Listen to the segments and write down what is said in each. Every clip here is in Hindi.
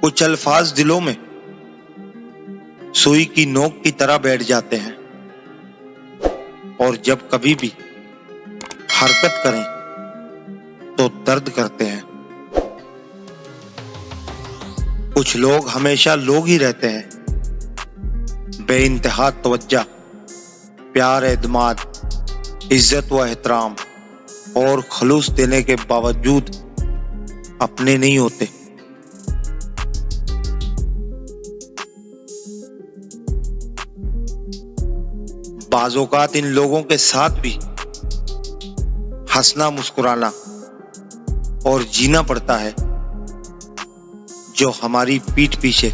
कुछ अल्फाज दिलों में सुई की नोक की तरह बैठ जाते हैं और जब कभी भी हरकत करें तो दर्द करते हैं। कुछ लोग हमेशा लोग ही रहते हैं, बेइंतहा तवज्जो, प्यार, एतमाद, इज्जत व एहतराम और खलूस देने के बावजूद अपने नहीं होते। बाज़ औक़ात इन लोगों के साथ भी हंसना, मुस्कुराना और जीना पड़ता है जो हमारी पीठ पीछे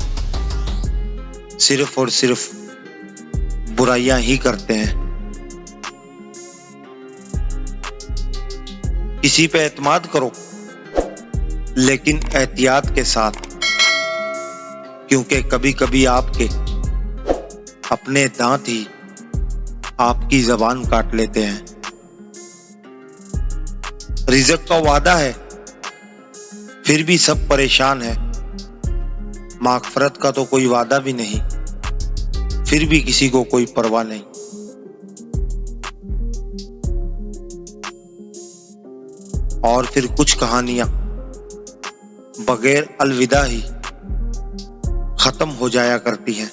सिर्फ और सिर्फ बुराइयां ही करते हैं। किसी पे एतमाद करो लेकिन एहतियात के साथ, क्योंकि कभी कभी आपके अपने दांत ही आपकी जबान काट लेते हैं। रिज़्क़ का वादा है फिर भी सब परेशान है, माग़फ़रत का तो कोई वादा भी नहीं फिर भी किसी को कोई परवाह नहीं। और फिर कुछ कहानियां बगैर अलविदा ही खत्म हो जाया करती हैं।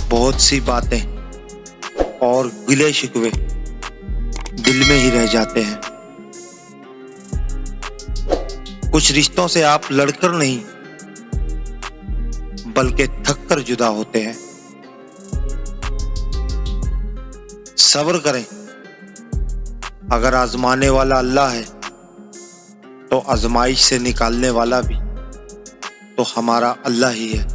बहुत सी बातें और गिले शिकवे दिल में ही रह जाते हैं। कुछ रिश्तों से आप लड़कर नहीं बल्कि थक कर जुदा होते हैं। सब्र करें, अगर आजमाने वाला अल्लाह है तो आजमाइश से निकालने वाला भी तो हमारा अल्लाह ही है।